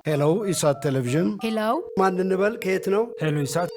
Hello, ኢሳት ቴሌቪዥን Hello ማን እንበል ከየት ነው? ሄሎ ኢሳት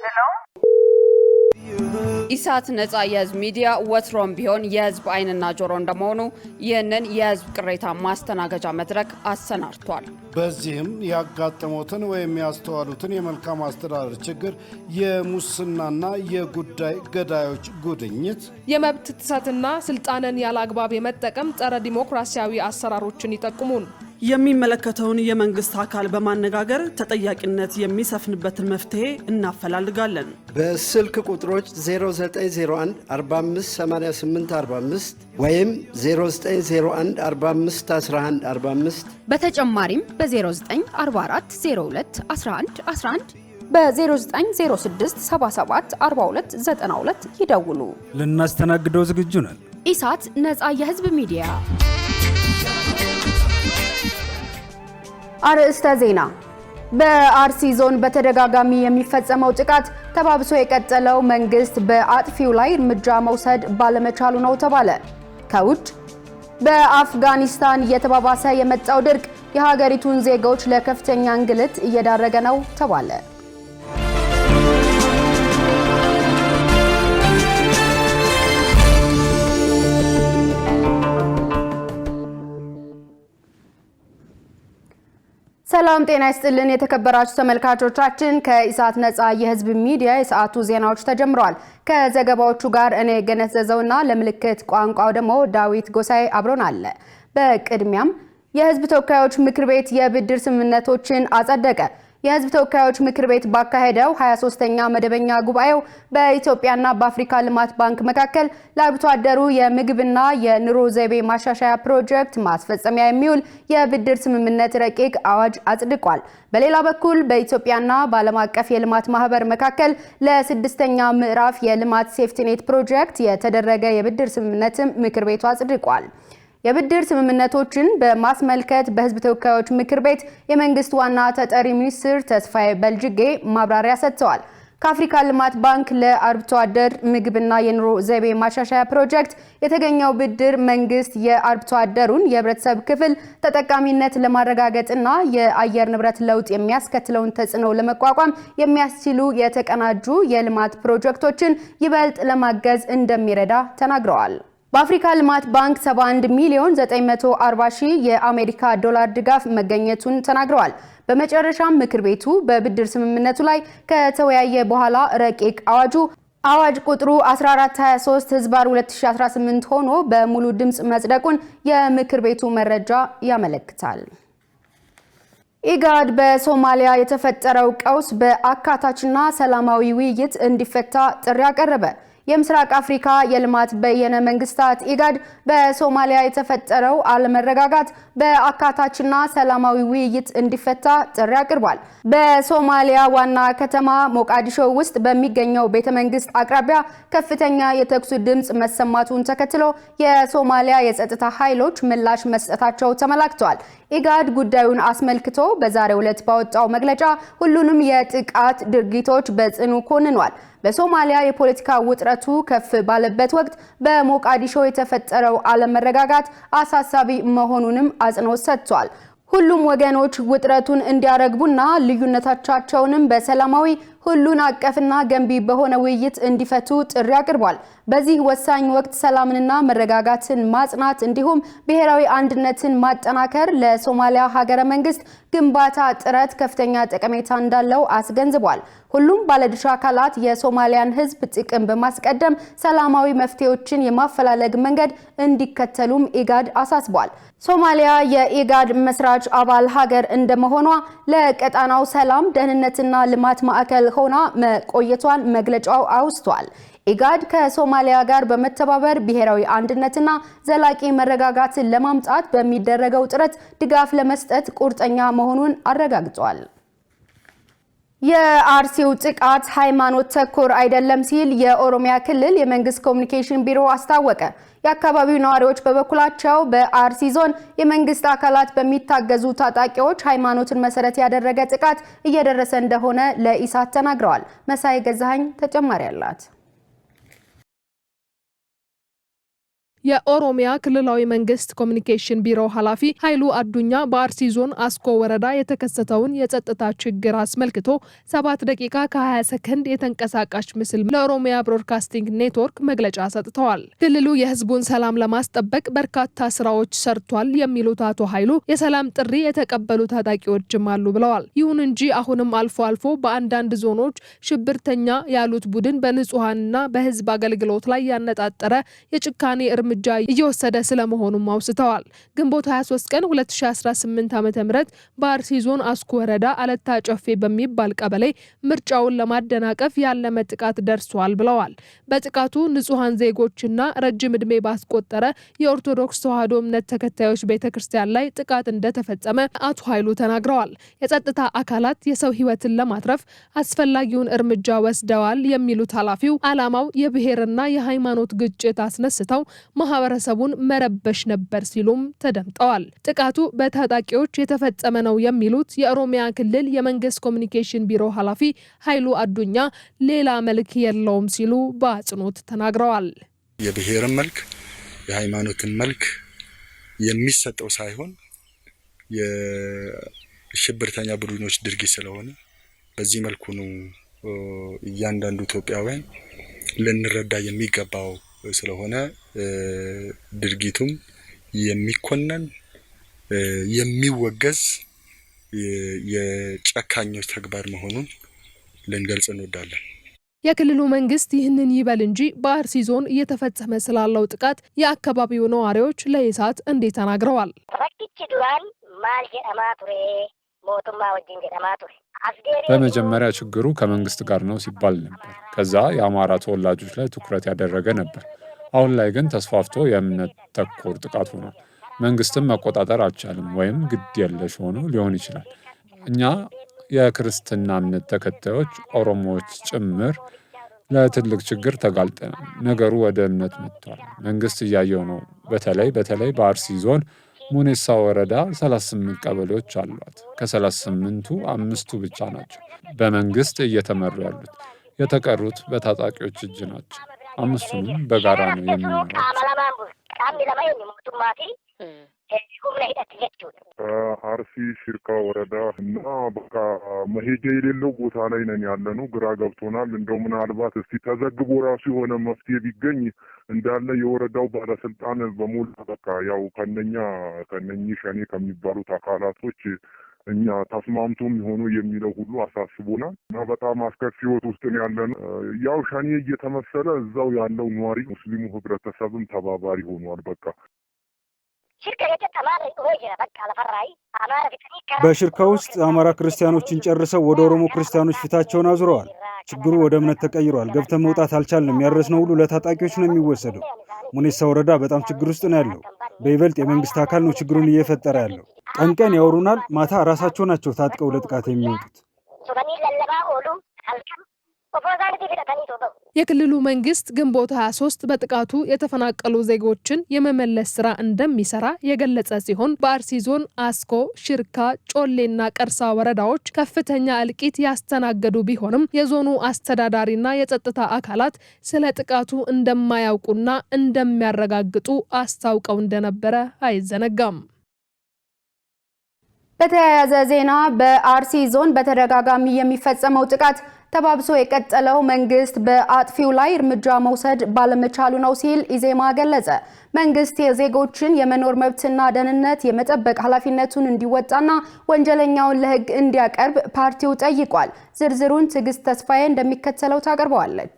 ኢሳት ነጻ የህዝብ ሚዲያ ወትሮም ቢሆን የህዝብ አይንና ጆሮ እንደመሆኑ ይህንን የህዝብ ቅሬታ ማስተናገጃ መድረክ አሰናድቷል። በዚህም ያጋጠሙትን ወይም ያስተዋሉትን የመልካም አስተዳደር ችግር፣ የሙስናና የጉዳይ ገዳዮች ጉድኝት፣ የመብት ጥሰትና ስልጣንን ያላግባብ የመጠቀም ጸረ ዲሞክራሲያዊ አሰራሮችን ይጠቁሙን። የሚመለከተውን የመንግስት አካል በማነጋገር ተጠያቂነት የሚሰፍንበትን መፍትሄ እናፈላልጋለን። በስልክ ቁጥሮች 0901 458845 ወይም 0901 451145 በተጨማሪም በ0944 02 11 11 በ0906 77 42 92 ይደውሉ። ልናስተናግደው ዝግጁ ነን። ኢሳት ነጻ የህዝብ ሚዲያ። አርዕስተ ዜና። በአርሲ ዞን በተደጋጋሚ የሚፈጸመው ጥቃት ተባብሶ የቀጠለው መንግስት በአጥፊው ላይ እርምጃ መውሰድ ባለመቻሉ ነው ተባለ። ከውጭ በአፍጋኒስታን እየተባባሰ የመጣው ድርቅ የሀገሪቱን ዜጎች ለከፍተኛ እንግልት እየዳረገ ነው ተባለ። ሰላም ጤና ይስጥልን የተከበራችሁ ተመልካቾቻችን፣ ከኢሳት ነጻ የህዝብ ሚዲያ የሰዓቱ ዜናዎች ተጀምረዋል። ከዘገባዎቹ ጋር እኔ ገነት ዘዘውና ለምልክት ቋንቋው ደግሞ ዳዊት ጎሳይ አብሮን አለ። በቅድሚያም የህዝብ ተወካዮች ምክር ቤት የብድር ስምምነቶችን አጸደቀ። የህዝብ ተወካዮች ምክር ቤት ባካሄደው 23ኛ መደበኛ ጉባኤው በኢትዮጵያና በአፍሪካ ልማት ባንክ መካከል ለአርብቶ አደሩ የምግብና የኑሮ ዘይቤ ማሻሻያ ፕሮጀክት ማስፈጸሚያ የሚውል የብድር ስምምነት ረቂቅ አዋጅ አጽድቋል። በሌላ በኩል በኢትዮጵያና በዓለም አቀፍ የልማት ማህበር መካከል ለስድስተኛ ምዕራፍ የልማት ሴፍቲኔት ፕሮጀክት የተደረገ የብድር ስምምነትም ምክር ቤቱ አጽድቋል። የብድር ስምምነቶችን በማስመልከት በህዝብ ተወካዮች ምክር ቤት የመንግስት ዋና ተጠሪ ሚኒስትር ተስፋዬ በልጅጌ ማብራሪያ ሰጥተዋል። ከአፍሪካ ልማት ባንክ ለአርብቶ አደር ምግብና የኑሮ ዘይቤ ማሻሻያ ፕሮጀክት የተገኘው ብድር መንግስት የአርብቶ አደሩን የህብረተሰብ ክፍል ተጠቃሚነት ለማረጋገጥና የአየር ንብረት ለውጥ የሚያስከትለውን ተጽዕኖ ለመቋቋም የሚያስችሉ የተቀናጁ የልማት ፕሮጀክቶችን ይበልጥ ለማገዝ እንደሚረዳ ተናግረዋል። በአፍሪካ ልማት ባንክ 71 ሚሊዮን 940 ሺህ የአሜሪካ ዶላር ድጋፍ መገኘቱን ተናግረዋል። በመጨረሻም ምክር ቤቱ በብድር ስምምነቱ ላይ ከተወያየ በኋላ ረቂቅ አዋጅ ቁጥሩ 1423/2018 ሆኖ በሙሉ ድምጽ መጽደቁን የምክር ቤቱ መረጃ ያመለክታል። ኢጋድ በሶማሊያ የተፈጠረው ቀውስ በአካታችና ሰላማዊ ውይይት እንዲፈታ ጥሪ አቀረበ። የምስራቅ አፍሪካ የልማት በየነ መንግስታት ኢጋድ በሶማሊያ የተፈጠረው አለመረጋጋት በአካታችና ሰላማዊ ውይይት እንዲፈታ ጥሪ አቅርቧል። በሶማሊያ ዋና ከተማ ሞቃዲሾ ውስጥ በሚገኘው ቤተመንግስት አቅራቢያ ከፍተኛ የተኩስ ድምጽ መሰማቱን ተከትሎ የሶማሊያ የጸጥታ ኃይሎች ምላሽ መስጠታቸው ተመላክቷል። ኢጋድ ጉዳዩን አስመልክቶ በዛሬው ዕለት ባወጣው መግለጫ ሁሉንም የጥቃት ድርጊቶች በጽኑ ኮንኗል። በሶማሊያ የፖለቲካ ውጥረቱ ከፍ ባለበት ወቅት በሞቃዲሾ የተፈጠረው አለመረጋጋት አሳሳቢ መሆኑንም አጽንኦት ሰጥቷል። ሁሉም ወገኖች ውጥረቱን እንዲያረግቡና ልዩነቶቻቸውንም በሰላማዊ ሁሉን አቀፍና ገንቢ በሆነ ውይይት እንዲፈቱ ጥሪ አቅርቧል። በዚህ ወሳኝ ወቅት ሰላምንና መረጋጋትን ማጽናት እንዲሁም ብሔራዊ አንድነትን ማጠናከር ለሶማሊያ ሀገረ መንግስት ግንባታ ጥረት ከፍተኛ ጠቀሜታ እንዳለው አስገንዝቧል። ሁሉም ባለድርሻ አካላት የሶማሊያን ህዝብ ጥቅም በማስቀደም ሰላማዊ መፍትሄዎችን የማፈላለግ መንገድ እንዲከተሉም ኢጋድ አሳስቧል። ሶማሊያ የኢጋድ መስራች አባል ሀገር እንደመሆኗ ለቀጣናው ሰላም፣ ደህንነትና ልማት ማዕከል ሆና መቆየቷን መግለጫው አውስቷል። ኢጋድ ከሶማሊያ ጋር በመተባበር ብሔራዊ አንድነትና ዘላቂ መረጋጋትን ለማምጣት በሚደረገው ጥረት ድጋፍ ለመስጠት ቁርጠኛ መሆኑን አረጋግጧል። የአርሲው ጥቃት ሃይማኖት ተኮር አይደለም ሲል የኦሮሚያ ክልል የመንግስት ኮሚኒኬሽን ቢሮ አስታወቀ። የአካባቢው ነዋሪዎች በበኩላቸው በአርሲ ዞን የመንግስት አካላት በሚታገዙ ታጣቂዎች ሃይማኖትን መሰረት ያደረገ ጥቃት እየደረሰ እንደሆነ ለኢሳት ተናግረዋል። መሳይ ገዛኸኝ ተጨማሪ አላት። የኦሮሚያ ክልላዊ መንግስት ኮሚኒኬሽን ቢሮ ኃላፊ ኃይሉ አዱኛ በአርሲ ዞን አስኮ ወረዳ የተከሰተውን የጸጥታ ችግር አስመልክቶ 7 ደቂቃ ከ20 ሰከንድ የተንቀሳቃሽ ምስል ለኦሮሚያ ብሮድካስቲንግ ኔትወርክ መግለጫ ሰጥተዋል። ክልሉ የህዝቡን ሰላም ለማስጠበቅ በርካታ ስራዎች ሰርቷል የሚሉት አቶ ኃይሉ የሰላም ጥሪ የተቀበሉ ታጣቂዎችም አሉ ብለዋል። ይሁን እንጂ አሁንም አልፎ አልፎ በአንዳንድ ዞኖች ሽብርተኛ ያሉት ቡድን በንጹሃንና በህዝብ አገልግሎት ላይ ያነጣጠረ የጭካኔ እርምጃ እየወሰደ ስለመሆኑም አውስተዋል። ግንቦት 23 ቀን 2018 ዓ.ም በአርሲ ዞን አስኮ ወረዳ አለታ ጨፌ በሚባል ቀበሌ ምርጫውን ለማደናቀፍ ያለመ ጥቃት ደርሷል ብለዋል። በጥቃቱ ንጹሃን ዜጎችና ረጅም ዕድሜ ባስቆጠረ የኦርቶዶክስ ተዋሕዶ እምነት ተከታዮች ቤተክርስቲያን ላይ ጥቃት እንደተፈጸመ አቶ ኃይሉ ተናግረዋል። የጸጥታ አካላት የሰው ህይወትን ለማትረፍ አስፈላጊውን እርምጃ ወስደዋል የሚሉት ኃላፊው ዓላማው የብሔርና የሃይማኖት ግጭት አስነስተው ማህበረሰቡን መረበሽ ነበር ሲሉም ተደምጠዋል። ጥቃቱ በታጣቂዎች የተፈጸመ ነው የሚሉት የኦሮሚያ ክልል የመንግስት ኮሚኒኬሽን ቢሮ ኃላፊ ኃይሉ አዱኛ ሌላ መልክ የለውም ሲሉ በአጽንኦት ተናግረዋል። የብሔርን መልክ የሃይማኖትን መልክ የሚሰጠው ሳይሆን የሽብርተኛ ቡድኖች ድርጊት ስለሆነ በዚህ መልኩ ነው እያንዳንዱ ኢትዮጵያውያን ልንረዳ የሚገባው ስለሆነ ድርጊቱም የሚኮነን የሚወገዝ የጨካኞች ተግባር መሆኑን ልንገልጽ እንወዳለን። የክልሉ መንግስት ይህንን ይበል እንጂ በአርሲ ዞን እየተፈጸመ ስላለው ጥቃት የአካባቢው ነዋሪዎች ለኢሳት እንዴት ተናግረዋል። በመጀመሪያ ችግሩ ከመንግስት ጋር ነው ሲባል ነበር። ከዛ የአማራ ተወላጆች ላይ ትኩረት ያደረገ ነበር። አሁን ላይ ግን ተስፋፍቶ የእምነት ተኮር ጥቃት ሆኗል። መንግስትም መቆጣጠር አልቻለም ወይም ግድ የለሽ ሆኖ ሊሆን ይችላል። እኛ የክርስትና እምነት ተከታዮች ኦሮሞዎች ጭምር ለትልቅ ችግር ተጋልጠናል። ነገሩ ወደ እምነት መጥቷል። መንግስት እያየው ነው። በተለይ በአርሲ ዞን ሙኔሳ ወረዳ 38 ቀበሌዎች አሏት። ከ38ቱ 5ቱ ብቻ ናቸው በመንግስት እየተመሩ ያሉት። የተቀሩት በታጣቂዎች እጅ ናቸው። 5ቱንም በጋራ ነው የሚመራው። አርሲ ሽርካ ወረዳ እና በቃ መሄጃ የሌለው ቦታ ላይ ነን ያለነው። ግራ ገብቶናል። እንደው ምናልባት እስቲ ተዘግቦ ራሱ የሆነ መፍትሄ ቢገኝ እንዳለ የወረዳው ባለስልጣን በሙሉ በቃ ያው ከነኚህ ሸኔ ከሚባሉት አካላቶች እኛ ተስማምቶም ሆኖ የሚለው ሁሉ አሳስቦናል እና በጣም አስከፊ ህይወት ውስጥ ነው ያለነው። ያው ሸኔ እየተመሰለ እዛው ያለው ኗሪ ሙስሊሙ ህብረተሰብም ተባባሪ ሆኗል። በቃ በሽርካ ውስጥ አማራ ክርስቲያኖችን ጨርሰው ወደ ኦሮሞ ክርስቲያኖች ፊታቸውን አዙረዋል። ችግሩ ወደ እምነት ተቀይሯል። ገብተን መውጣት አልቻልንም። ያረስነው ሁሉ ለታጣቂዎች ነው የሚወሰደው። ሙኔሳ ወረዳ በጣም ችግር ውስጥ ነው ያለው። በይበልጥ የመንግስት አካል ነው ችግሩን እየፈጠረ ያለው። ቀን ያወሩናል፣ ማታ ራሳቸው ናቸው ታጥቀው ለጥቃት የሚወጡት። የክልሉ መንግስት ግንቦት 23 በጥቃቱ የተፈናቀሉ ዜጎችን የመመለስ ስራ እንደሚሰራ የገለጸ ሲሆን በአርሲ ዞን አስኮ፣ ሽርካ፣ ጮሌና ቀርሳ ወረዳዎች ከፍተኛ እልቂት ያስተናገዱ ቢሆንም የዞኑ አስተዳዳሪና የጸጥታ አካላት ስለ ጥቃቱ እንደማያውቁና እንደሚያረጋግጡ አስታውቀው እንደነበረ አይዘነጋም። በተያያዘ ዜና በአርሲ ዞን በተደጋጋሚ የሚፈጸመው ጥቃት ተባብሶ የቀጠለው መንግስት በአጥፊው ላይ እርምጃ መውሰድ ባለመቻሉ ነው ሲል ኢዜማ ገለጸ። መንግስት የዜጎችን የመኖር መብትና ደህንነት የመጠበቅ ኃላፊነቱን እንዲወጣና ወንጀለኛውን ለህግ እንዲያቀርብ ፓርቲው ጠይቋል። ዝርዝሩን ትዕግስት ተስፋዬ እንደሚከተለው ታቀርበዋለች።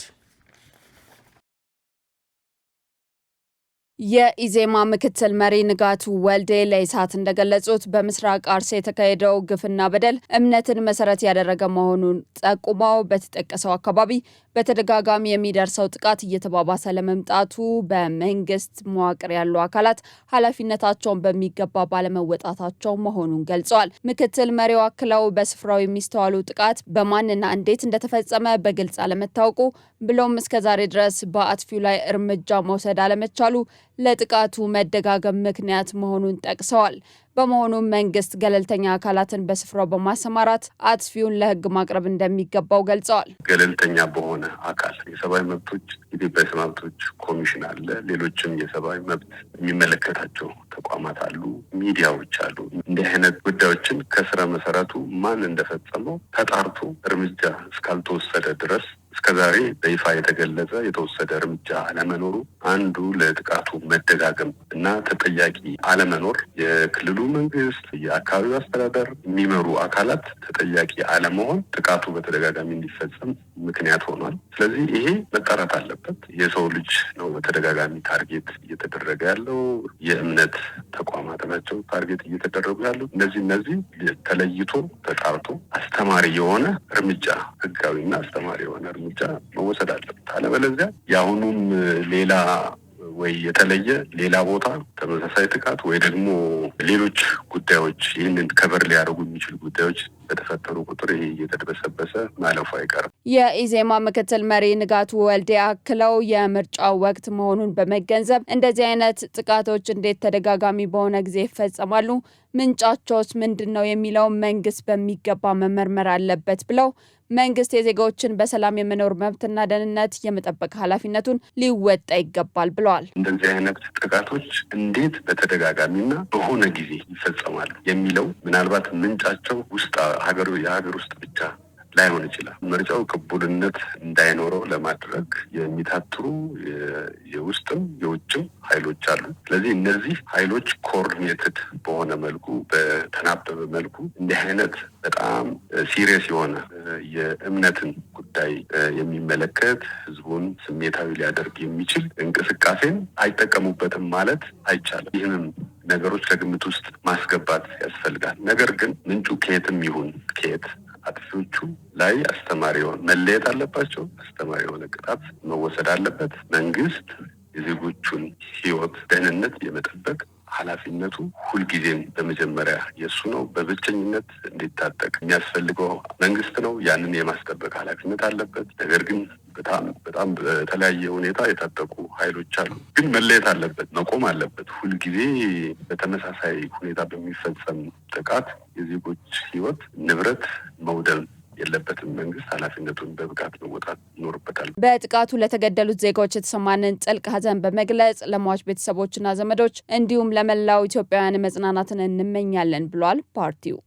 የኢዜማ ምክትል መሪ ንጋቱ ወልዴ ለኢሳት እንደገለጹት በምስራቅ አርሲ የተካሄደው ግፍና በደል እምነትን መሰረት ያደረገ መሆኑን ጠቁመው በተጠቀሰው አካባቢ በተደጋጋሚ የሚደርሰው ጥቃት እየተባባሰ ለመምጣቱ በመንግስት መዋቅር ያሉ አካላት ኃላፊነታቸውን በሚገባ ባለመወጣታቸው መሆኑን ገልጸዋል። ምክትል መሪው አክለው በስፍራው የሚስተዋሉ ጥቃት በማንና እንዴት እንደተፈጸመ በግልጽ አለመታወቁ ብሎም እስከዛሬ ድረስ በአጥፊው ላይ እርምጃ መውሰድ አለመቻሉ ለጥቃቱ መደጋገም ምክንያት መሆኑን ጠቅሰዋል። በመሆኑም መንግስት ገለልተኛ አካላትን በስፍራው በማሰማራት አጥፊውን ለህግ ማቅረብ እንደሚገባው ገልጸዋል። ገለልተኛ በሆነ አካል የሰብአዊ መብቶች የኢትዮጵያ የሰብአዊ መብቶች ኮሚሽን አለ፣ ሌሎችም የሰብአዊ መብት የሚመለከታቸው ተቋማት አሉ፣ ሚዲያዎች አሉ። እንዲህ አይነት ጉዳዮችን ከስረ መሰረቱ ማን እንደፈጸመው ተጣርቶ እርምጃ እስካልተወሰደ ድረስ እስከዛሬ በይፋ የተገለጸ የተወሰደ እርምጃ አለመኖሩ አንዱ ለጥቃቱ መደጋገም እና ተጠያቂ አለመኖር የክልሉ መንግስት የአካባቢው አስተዳደር የሚመሩ አካላት ተጠያቂ አለመሆን ጥቃቱ በተደጋጋሚ እንዲፈጸም ምክንያት ሆኗል። ስለዚህ ይሄ መጣራት አለበት። የሰው ልጅ ነው በተደጋጋሚ ታርጌት እየተደረገ ያለው፣ የእምነት ተቋማት ናቸው ታርጌት እየተደረጉ ያሉ። እነዚህ ተለይቶ ተጣርቶ አስተማሪ የሆነ እርምጃ ህጋዊና አስተማሪ የሆነ እርምጃ መወሰድ አለበት። አለበለዚያ የአሁኑም ሌላ ወይ የተለየ ሌላ ቦታ ተመሳሳይ ጥቃት ወይ ደግሞ ሌሎች ጉዳዮች ይህንን ከበር ሊያደርጉ የሚችሉ ጉዳዮች በተፈጠሩ ቁጥር ይሄ እየተደበሰበሰ ማለፉ አይቀርም። የኢዜማ ምክትል መሪ ንጋቱ ወልዴ አክለው የምርጫው ወቅት መሆኑን በመገንዘብ እንደዚህ አይነት ጥቃቶች እንዴት ተደጋጋሚ በሆነ ጊዜ ይፈጸማሉ፣ ምንጫቸውስ ምንድነው የሚለው መንግስት በሚገባ መመርመር አለበት ብለው መንግስት የዜጋዎችን በሰላም የመኖር መብትና ደህንነት የመጠበቅ ኃላፊነቱን ሊወጣ ይገባል ብለዋል። እንደዚህ አይነት ጥቃቶች እንዴት በተደጋጋሚና በሆነ ጊዜ ይፈጸማሉ የሚለው ምናልባት ምንጫቸው የሀገር ውስጥ ብቻ ላይሆን ይችላል። ምርጫው ቅቡልነት እንዳይኖረው ለማድረግ የሚታትሩ የውስጥም የውጭም ኃይሎች አሉ። ስለዚህ እነዚህ ኃይሎች ኮኦርዲኔትድ በሆነ መልኩ በተናበበ መልኩ እንዲህ አይነት በጣም ሲሪየስ የሆነ የእምነትን ጉዳይ የሚመለከት ህዝቡን ስሜታዊ ሊያደርግ የሚችል እንቅስቃሴን አይጠቀሙበትም ማለት አይቻልም። ይህንን ነገሮች ከግምት ውስጥ ማስገባት ያስፈልጋል። ነገር ግን ምንጩ ከየትም ይሁን ከየት አጥፊዎቹ ላይ አስተማሪ የሆነ መለየት አለባቸው። አስተማሪ የሆነ ቅጣት መወሰድ አለበት። መንግስት የዜጎቹን ህይወት ደህንነት የመጠበቅ ኃላፊነቱ ሁልጊዜም በመጀመሪያ የሱ ነው። በብቸኝነት እንዲታጠቅ የሚያስፈልገው መንግስት ነው። ያንን የማስጠበቅ ኃላፊነት አለበት። ነገር ግን በጣም በተለያየ ሁኔታ የታጠቁ ኃይሎች አሉ። ግን መለየት አለበት፣ መቆም አለበት። ሁልጊዜ በተመሳሳይ ሁኔታ በሚፈጸም ጥቃት የዜጎች ህይወት፣ ንብረት መውደም የለበትም። መንግስት ኃላፊነቱን በብቃት መወጣት ይኖርበታል። በጥቃቱ ለተገደሉት ዜጎች የተሰማንን ጥልቅ ሐዘን በመግለጽ ለሟች ቤተሰቦችና ዘመዶች እንዲሁም ለመላው ኢትዮጵያውያን መጽናናትን እንመኛለን ብሏል ፓርቲው።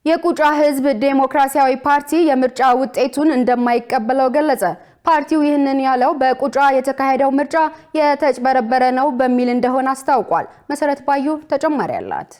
የቁጫ ህዝብ ዴሞክራሲያዊ ፓርቲ የምርጫ ውጤቱን እንደማይቀበለው ገለጸ። ፓርቲው ይህንን ያለው በቁጫ የተካሄደው ምርጫ የተጭበረበረ ነው በሚል እንደሆነ አስታውቋል። መሰረት ባዩ ተጨማሪ አላት።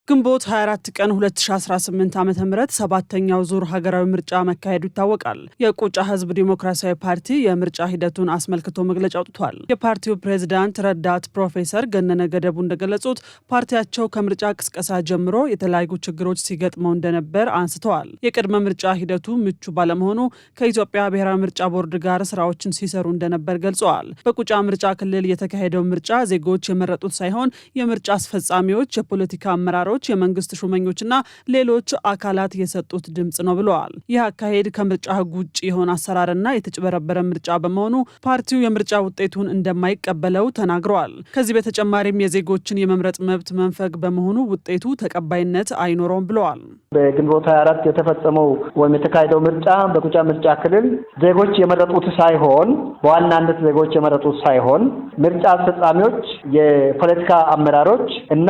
ግንቦት 24 ቀን 2018 ዓ.ም ሰባተኛው ዙር ሀገራዊ ምርጫ መካሄዱ ይታወቃል። የቁጫ ህዝብ ዲሞክራሲያዊ ፓርቲ የምርጫ ሂደቱን አስመልክቶ መግለጫ አውጥቷል። የፓርቲው ፕሬዝዳንት ረዳት ፕሮፌሰር ገነነ ገደቡ እንደገለጹት ፓርቲያቸው ከምርጫ ቅስቀሳ ጀምሮ የተለያዩ ችግሮች ሲገጥመው እንደነበር አንስተዋል። የቅድመ ምርጫ ሂደቱ ምቹ ባለመሆኑ ከኢትዮጵያ ብሔራዊ ምርጫ ቦርድ ጋር ስራዎችን ሲሰሩ እንደነበር ገልጸዋል። በቁጫ ምርጫ ክልል የተካሄደው ምርጫ ዜጎች የመረጡት ሳይሆን የምርጫ አስፈጻሚዎች፣ የፖለቲካ አመራሮች፣ የመንግስት ሹመኞችና ሌሎች አካላት የሰጡት ድምጽ ነው ብለዋል። ይህ አካሄድ ከምርጫ ህግ ውጭ የሆነ አሰራርና የተጭበረበረ ምርጫ በመሆኑ ፓርቲው የምርጫ ውጤቱን እንደማይቀበለው ተናግረዋል። ከዚህ በተጨማሪም የዜጎችን የመምረጥ መብት መንፈግ በመሆኑ ውጤቱ ተቀባይነት አይኖረውም ብለዋል። በግንቦት 24 የተፈጸመው ወይም የተካሄደው ምርጫ በቁጫ ምርጫ ክልል ዜጎች የመረጡት ሳይሆን በዋናነት ዜጎች የመረጡት ሳይሆን ምርጫ አስፈጻሚዎች፣ የፖለቲካ አመራሮች እና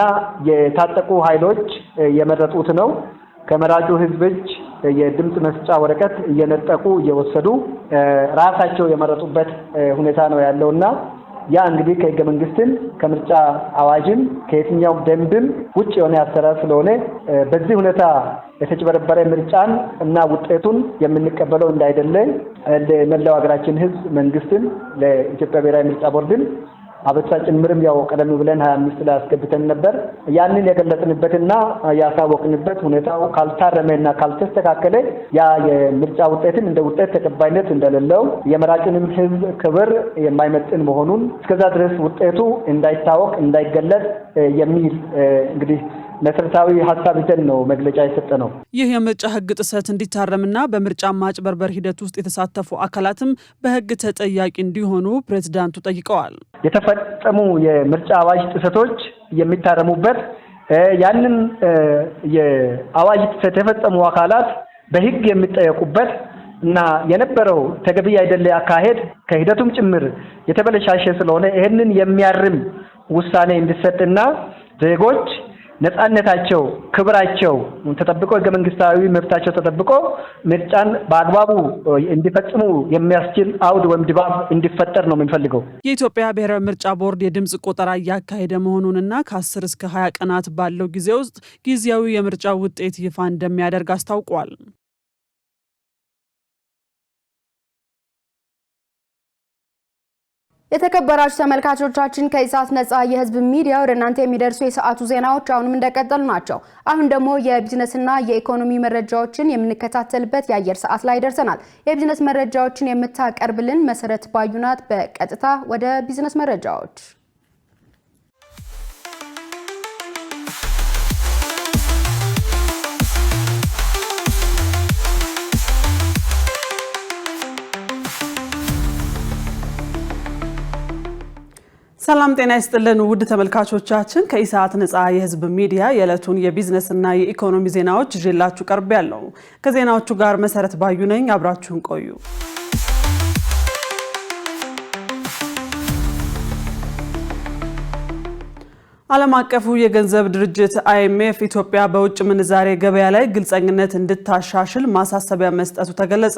የታጠቁ ኃይሎች የመረጡት ነው። ከመራጩ ህዝብ እጅ የድምጽ መስጫ ወረቀት እየነጠቁ እየወሰዱ ራሳቸው የመረጡበት ሁኔታ ነው ያለውና ያ እንግዲህ ከህገ መንግስትም ከምርጫ አዋጅም ከየትኛውም ደንብም ውጭ የሆነ አሰራር ስለሆነ በዚህ ሁኔታ የተጭበረበረ ምርጫን እና ውጤቱን የምንቀበለው እንዳይደለ ለመላው ሀገራችን ህዝብ፣ መንግስትን፣ ለኢትዮጵያ ብሔራዊ ምርጫ ቦርድን አበሳ ጭምርም ያው ቀደም ብለን 25 ላይ አስገብተን ነበር። ያንን የገለጽንበትና ያሳወቅንበት ሁኔታው ካልታረመና ካልተስተካከለ ያ የምርጫ ውጤትን እንደ ውጤት ተቀባይነት እንደሌለው የመራጭንም ህዝብ ክብር የማይመጥን መሆኑን እስከዛ ድረስ ውጤቱ እንዳይታወቅ እንዳይገለጽ የሚል እንግዲህ መሰረታዊ ሀሳብ ይዘን ነው መግለጫ የሰጠነው። ይህ የምርጫ ህግ ጥሰት እንዲታረምና በምርጫ ማጭበርበር ሂደት ውስጥ የተሳተፉ አካላትም በህግ ተጠያቂ እንዲሆኑ ፕሬዝዳንቱ ጠይቀዋል። የተፈጸሙ የምርጫ አዋጅ ጥሰቶች የሚታረሙበት ያንን የአዋጅ ጥሰት የፈጸሙ አካላት በህግ የሚጠየቁበት እና የነበረው ተገቢ አይደለ አካሄድ ከሂደቱም ጭምር የተበለሻሸ ስለሆነ ይሄንን የሚያርም ውሳኔ እንዲሰጥና ዜጎች ነፃነታቸው፣ ክብራቸው ተጠብቆ ህገ መንግስታዊ መብታቸው ተጠብቆ ምርጫን በአግባቡ እንዲፈጽሙ የሚያስችል አውድ ወይም ድባብ እንዲፈጠር ነው የምንፈልገው። የኢትዮጵያ ብሔራዊ ምርጫ ቦርድ የድምጽ ቆጠራ እያካሄደ መሆኑንና ከ10 እስከ 20 ቀናት ባለው ጊዜ ውስጥ ጊዜያዊ የምርጫ ውጤት ይፋ እንደሚያደርግ አስታውቋል። የተከበራችሁ ተመልካቾቻችን ከኢሳት ነጻ የህዝብ ሚዲያ ወደ እናንተ የሚደርሱ የሰዓቱ ዜናዎች አሁንም እንደቀጠሉ ናቸው። አሁን ደግሞ የቢዝነስና የኢኮኖሚ መረጃዎችን የምንከታተልበት የአየር ሰዓት ላይ ደርሰናል። የቢዝነስ መረጃዎችን የምታቀርብልን መሰረት ባዩናት። በቀጥታ ወደ ቢዝነስ መረጃዎች። ሰላም ጤና ይስጥልን ውድ ተመልካቾቻችን ከኢሳት ነጻ የህዝብ ሚዲያ የዕለቱን የቢዝነስና የኢኮኖሚ ዜናዎች ይዤላችሁ ቀርቤያለሁ። ከዜናዎቹ ጋር መሰረት ባዩ ነኝ። አብራችሁን ቆዩ። ዓለም አቀፉ የገንዘብ ድርጅት IMF ኢትዮጵያ በውጭ ምንዛሬ ገበያ ላይ ግልጸኝነት እንድታሻሽል ማሳሰቢያ መስጠቱ ተገለጸ።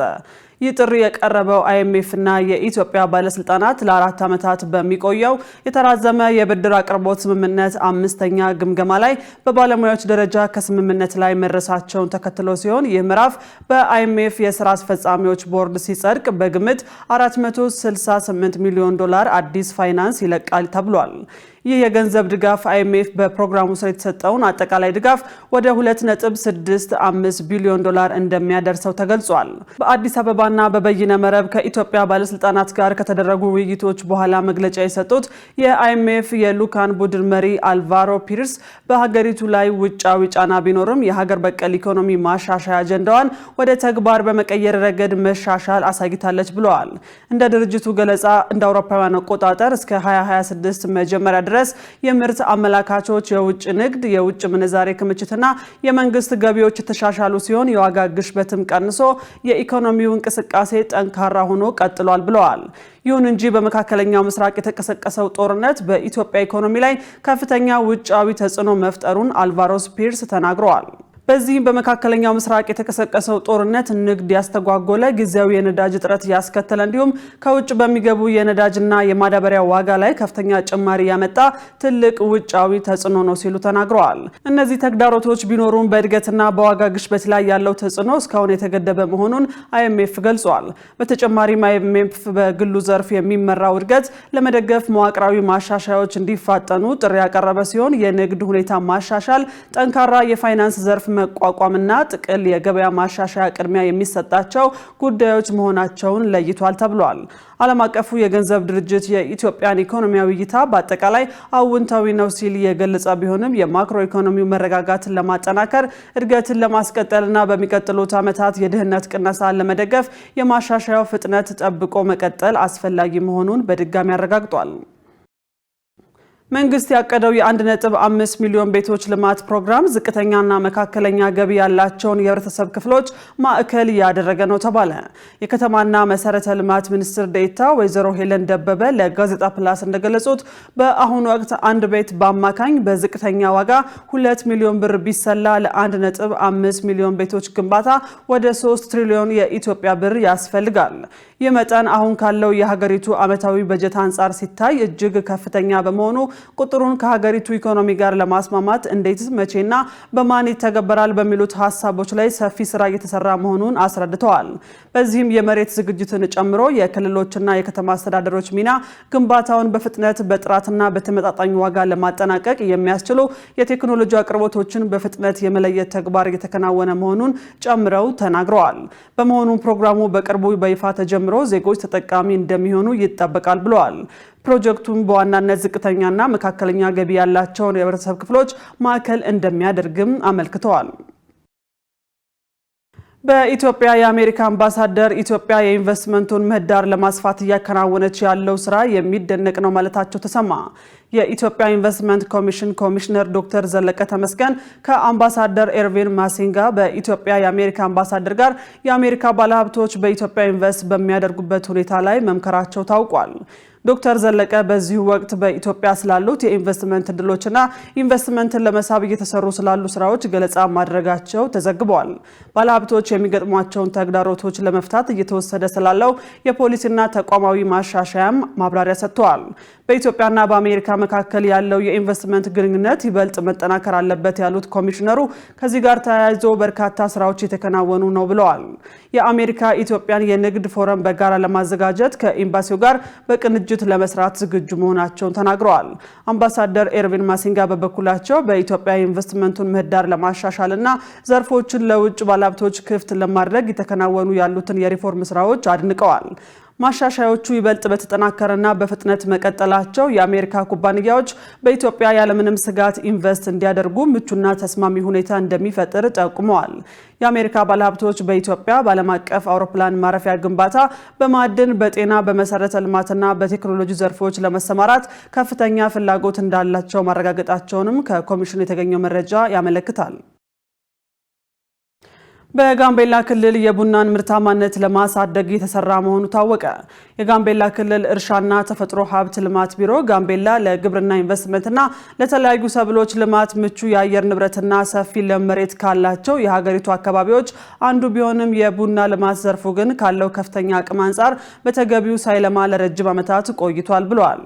ይህ ጥሪ የቀረበው IMF እና የኢትዮጵያ ባለስልጣናት ለ4 ዓመታት በሚቆየው የተራዘመ የብድር አቅርቦት ስምምነት 5ኛ ግምገማ ላይ በባለሙያዎች ደረጃ ከስምምነት ላይ መድረሳቸውን ተከትሎ ሲሆን ይህ ምዕራፍ በIMF የሥራ አስፈጻሚዎች ቦርድ ሲጸድቅ በግምት $468 ሚሊዮን አዲስ ፋይናንስ ይለቃል ተብሏል። ይህ የገንዘብ ድጋፍ IMF በፕሮግራሙ ስር የተሰጠውን አጠቃላይ ድጋፍ ወደ $2.65 ቢሊዮን እንደሚያደርሰው ተገልጿል። በአዲስ አበባና በበይነ መረብ ከኢትዮጵያ ባለስልጣናት ጋር ከተደረጉ ውይይቶች በኋላ መግለጫ የሰጡት የIMF የሉካን ቡድን መሪ አልቫሮ ፒርስ በሀገሪቱ ላይ ውጫዊ ጫና ቢኖርም የሀገር በቀል ኢኮኖሚ ማሻሻያ አጀንዳዋን ወደ ተግባር በመቀየር ረገድ መሻሻል አሳይታለች ብለዋል። እንደ ድርጅቱ ገለጻ እንደ አውሮፓውያን አቆጣጠር እስከ 2026 መጀመሪያ ድረስ የምርት አመላካቾች የውጭ ንግድ፣ የውጭ ምንዛሬ ክምችትና የመንግስት ገቢዎች ተሻሻሉ ሲሆን የዋጋ ግሽበትም ቀንሶ የኢኮኖሚው እንቅስቃሴ ጠንካራ ሆኖ ቀጥሏል ብለዋል። ይሁን እንጂ በመካከለኛው ምስራቅ የተቀሰቀሰው ጦርነት በኢትዮጵያ ኢኮኖሚ ላይ ከፍተኛ ውጫዊ ተጽዕኖ መፍጠሩን አልቫሮስ ፒርስ ተናግረዋል። በዚህም በመካከለኛው ምስራቅ የተቀሰቀሰው ጦርነት ንግድ ያስተጓጎለ፣ ጊዜያዊ የነዳጅ እጥረት ያስከተለ እንዲሁም ከውጭ በሚገቡ የነዳጅና የማዳበሪያ ዋጋ ላይ ከፍተኛ ጭማሪ ያመጣ ትልቅ ውጫዊ ተጽዕኖ ነው ሲሉ ተናግረዋል። እነዚህ ተግዳሮቶች ቢኖሩም በእድገትና በዋጋ ግሽበት ላይ ያለው ተጽዕኖ እስካሁን የተገደበ መሆኑን IMF ገልጿል። በተጨማሪም IMF በግሉ ዘርፍ የሚመራው እድገት ለመደገፍ መዋቅራዊ ማሻሻያዎች እንዲፋጠኑ ጥሪ ያቀረበ ሲሆን የንግድ ሁኔታ ማሻሻል፣ ጠንካራ የፋይናንስ ዘርፍ መቋቋምና ጥቅል የገበያ ማሻሻያ ቅድሚያ የሚሰጣቸው ጉዳዮች መሆናቸውን ለይቷል ተብሏል። ዓለም አቀፉ የገንዘብ ድርጅት የኢትዮጵያን ኢኮኖሚያዊ እይታ በአጠቃላይ አውንታዊ ነው ሲል የገለጸ ቢሆንም የማክሮ ኢኮኖሚው መረጋጋትን ለማጠናከር፣ እድገትን ለማስቀጠልና በሚቀጥሉት ዓመታት የድህነት ቅነሳን ለመደገፍ የማሻሻያው ፍጥነት ጠብቆ መቀጠል አስፈላጊ መሆኑን በድጋሚ አረጋግጧል። መንግስት ያቀደው የ1.5 ሚሊዮን ቤቶች ልማት ፕሮግራም ዝቅተኛና መካከለኛ ገቢ ያላቸውን የህብረተሰብ ክፍሎች ማዕከል ያደረገ ነው ተባለ። የከተማና መሰረተ ልማት ሚኒስትር ዴኤታ ወይዘሮ ሄለን ደበበ ለጋዜጣ ፕላስ እንደገለጹት በአሁኑ ወቅት አንድ ቤት በአማካኝ በዝቅተኛ ዋጋ 2 ሚሊዮን ብር ቢሰላ ለ1.5 ሚሊዮን ቤቶች ግንባታ ወደ 3 ትሪሊዮን የኢትዮጵያ ብር ያስፈልጋል። ይህ መጠን አሁን ካለው የሀገሪቱ ዓመታዊ በጀት አንጻር ሲታይ እጅግ ከፍተኛ በመሆኑ ቁጥሩን ከሀገሪቱ ኢኮኖሚ ጋር ለማስማማት እንዴት፣ መቼና በማን ይተገበራል በሚሉት ሀሳቦች ላይ ሰፊ ስራ እየተሰራ መሆኑን አስረድተዋል። በዚህም የመሬት ዝግጅትን ጨምሮ የክልሎችና የከተማ አስተዳደሮች ሚና ግንባታውን በፍጥነት በጥራትና በተመጣጣኝ ዋጋ ለማጠናቀቅ የሚያስችሉ የቴክኖሎጂ አቅርቦቶችን በፍጥነት የመለየት ተግባር እየተከናወነ መሆኑን ጨምረው ተናግረዋል። በመሆኑም ፕሮግራሙ በቅርቡ በይፋ ተጀምሮ ዜጎች ተጠቃሚ እንደሚሆኑ ይጠበቃል ብለዋል። ፕሮጀክቱም በዋናነት ዝቅተኛና መካከለኛ ገቢ ያላቸውን የህብረተሰብ ክፍሎች ማዕከል እንደሚያደርግም አመልክተዋል። በኢትዮጵያ የአሜሪካ አምባሳደር ኢትዮጵያ የኢንቨስትመንቱን ምህዳር ለማስፋት እያከናወነች ያለው ስራ የሚደነቅ ነው ማለታቸው ተሰማ። የኢትዮጵያ ኢንቨስትመንት ኮሚሽን ኮሚሽነር ዶክተር ዘለቀ ተመስገን ከአምባሳደር ኤርቪን ማሲንጋ በኢትዮጵያ የአሜሪካ አምባሳደር ጋር የአሜሪካ ባለሀብቶች በኢትዮጵያ ኢንቨስት በሚያደርጉበት ሁኔታ ላይ መምከራቸው ታውቋል። ዶክተር ዘለቀ በዚህ ወቅት በኢትዮጵያ ስላሉት የኢንቨስትመንት እድሎችና ኢንቨስትመንትን ለመሳብ እየተሰሩ ስላሉ ስራዎች ገለጻ ማድረጋቸው ተዘግቧል። ባለሀብቶች የሚገጥሟቸውን ተግዳሮቶች ለመፍታት እየተወሰደ ስላለው የፖሊሲና ተቋማዊ ማሻሻያም ማብራሪያ ሰጥተዋል። በኢትዮጵያና በአሜሪካ መካከል ያለው የኢንቨስትመንት ግንኙነት ይበልጥ መጠናከር አለበት ያሉት ኮሚሽነሩ ከዚህ ጋር ተያይዞ በርካታ ስራዎች የተከናወኑ ነው ብለዋል። የአሜሪካ ኢትዮጵያን የንግድ ፎረም በጋራ ለማዘጋጀት ከኤምባሲው ጋር በቅንጅት ለመስራት ዝግጁ መሆናቸውን ተናግረዋል። አምባሳደር ኤርቪን ማሲንጋ በበኩላቸው በኢትዮጵያ ኢንቨስትመንቱን ምህዳር ለማሻሻልና ዘርፎችን ለውጭ ባለሀብቶች ክፍት ለማድረግ የተከናወኑ ያሉትን የሪፎርም ስራዎች አድንቀዋል። ማሻሻያዎቹ ይበልጥ በተጠናከረና በፍጥነት መቀጠላቸው የአሜሪካ ኩባንያዎች በኢትዮጵያ ያለምንም ስጋት ኢንቨስት እንዲያደርጉ ምቹና ተስማሚ ሁኔታ እንደሚፈጥር ጠቁመዋል። የአሜሪካ ባለሀብቶች በኢትዮጵያ በዓለም አቀፍ አውሮፕላን ማረፊያ ግንባታ፣ በማዕድን፣ በጤና፣ በመሰረተ ልማትና በቴክኖሎጂ ዘርፎች ለመሰማራት ከፍተኛ ፍላጎት እንዳላቸው ማረጋገጣቸውንም ከኮሚሽኑ የተገኘው መረጃ ያመለክታል። በጋምቤላ ክልል የቡናን ምርታማነት ለማሳደግ የተሰራ መሆኑ ታወቀ። የጋምቤላ ክልል እርሻና ተፈጥሮ ሀብት ልማት ቢሮ ጋምቤላ ለግብርና ኢንቨስትመንትና ለተለያዩ ሰብሎች ልማት ምቹ የአየር ንብረትና ሰፊ ለም መሬት ካላቸው የሀገሪቱ አካባቢዎች አንዱ ቢሆንም የቡና ልማት ዘርፉ ግን ካለው ከፍተኛ አቅም አንጻር በተገቢው ሳይለማ ለረጅም ዓመታት ቆይቷል ብለዋል።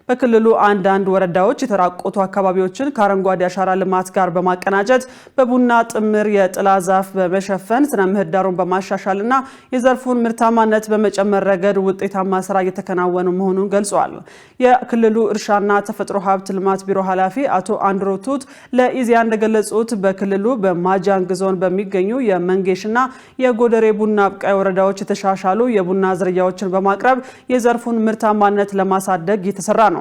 በክልሉ አንዳንድ ወረዳዎች የተራቆቱ አካባቢዎችን ከአረንጓዴ አሻራ ልማት ጋር በማቀናጀት በቡና ጥምር የጥላ ዛፍ በመሸፈን ስነ ምህዳሩን በማሻሻልና የዘርፉን ምርታማነት በመጨመር ረገድ ውጤታማ ስራ እየተከናወነ መሆኑን ገልጿል። የክልሉ እርሻና ተፈጥሮ ሀብት ልማት ቢሮ ኃላፊ አቶ አንድሮ ቱት ለኢዜአ እንደገለጹት በክልሉ በማጃንግ ዞን በሚገኙ የመንጌሽና የጎደሬ ቡና አብቃይ ወረዳዎች የተሻሻሉ የቡና ዝርያዎችን በማቅረብ የዘርፉን ምርታማነት ለማሳደግ እየተሰራ ነው።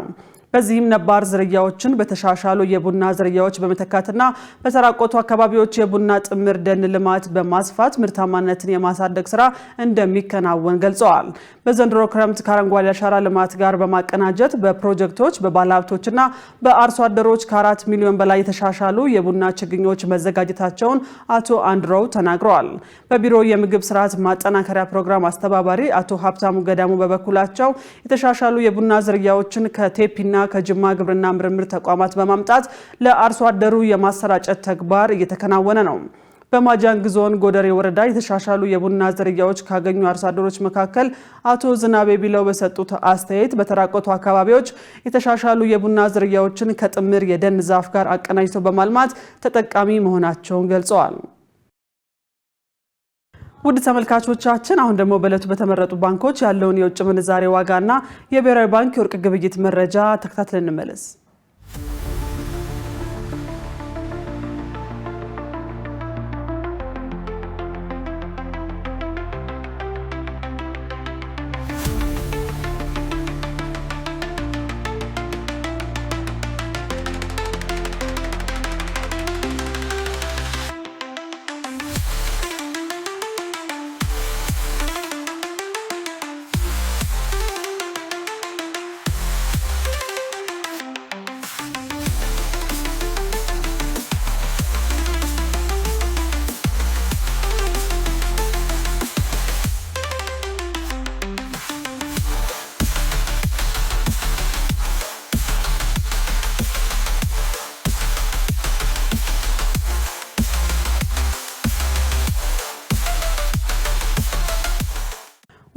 በዚህም ነባር ዝርያዎችን በተሻሻሉ የቡና ዝርያዎች በመተካትና በተራቆቱ አካባቢዎች የቡና ጥምር ደን ልማት በማስፋት ምርታማነትን የማሳደግ ስራ እንደሚከናወን ገልጸዋል። በዘንድሮ ክረምት ከአረንጓዴ አሻራ ልማት ጋር በማቀናጀት በፕሮጀክቶች በባለሀብቶችና በአርሶ አደሮች ከ4 ሚሊዮን በላይ የተሻሻሉ የቡና ችግኞች መዘጋጀታቸውን አቶ አንድሮው ተናግረዋል። በቢሮ የምግብ ስርዓት ማጠናከሪያ ፕሮግራም አስተባባሪ አቶ ሀብታሙ ገዳሙ በበኩላቸው የተሻሻሉ የቡና ዝርያዎችን ከቴፒና ከጅማ ግብርና ምርምር ተቋማት በማምጣት ለአርሶ አደሩ የማሰራጨት ተግባር እየተከናወነ ነው። በማጃንግ ዞን ጎደሬ ወረዳ የተሻሻሉ የቡና ዝርያዎች ካገኙ አርሶ አደሮች መካከል አቶ ዝናቤ ቢለው በሰጡት አስተያየት በተራቆቱ አካባቢዎች የተሻሻሉ የቡና ዝርያዎችን ከጥምር የደን ዛፍ ጋር አቀናጅተው በማልማት ተጠቃሚ መሆናቸውን ገልጸዋል። ውድ ተመልካቾቻችን አሁን ደግሞ በእለቱ በተመረጡ ባንኮች ያለውን የውጭ ምንዛሬ ዋጋና የብሔራዊ ባንክ የወርቅ ግብይት መረጃ ተከታትለን እንመለስ።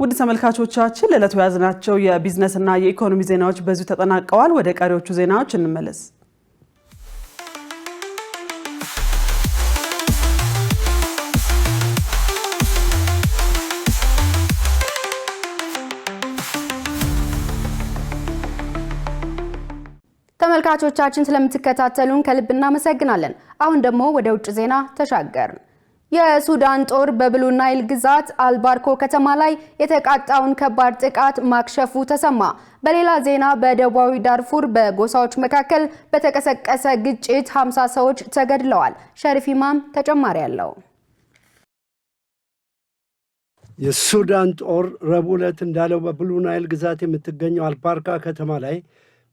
ውድ ተመልካቾቻችን ለዕለቱ ያዝናቸው የቢዝነስና የኢኮኖሚ ዜናዎች በዚሁ ተጠናቀዋል። ወደ ቀሪዎቹ ዜናዎች እንመለስ። ተመልካቾቻችን ስለምትከታተሉን ከልብ እናመሰግናለን። አሁን ደግሞ ወደ ውጭ ዜና ተሻገርን። የሱዳን ጦር በብሉ ናይል ግዛት አልባርኮ ከተማ ላይ የተቃጣውን ከባድ ጥቃት ማክሸፉ ተሰማ። በሌላ ዜና በደቡባዊ ዳርፉር በጎሳዎች መካከል በተቀሰቀሰ ግጭት 50 ሰዎች ተገድለዋል። ሸሪፍ ኢማም ተጨማሪ አለው። የሱዳን ጦር ረቡዕ ዕለት እንዳለው በብሉ ናይል ግዛት የምትገኘው አልባርካ ከተማ ላይ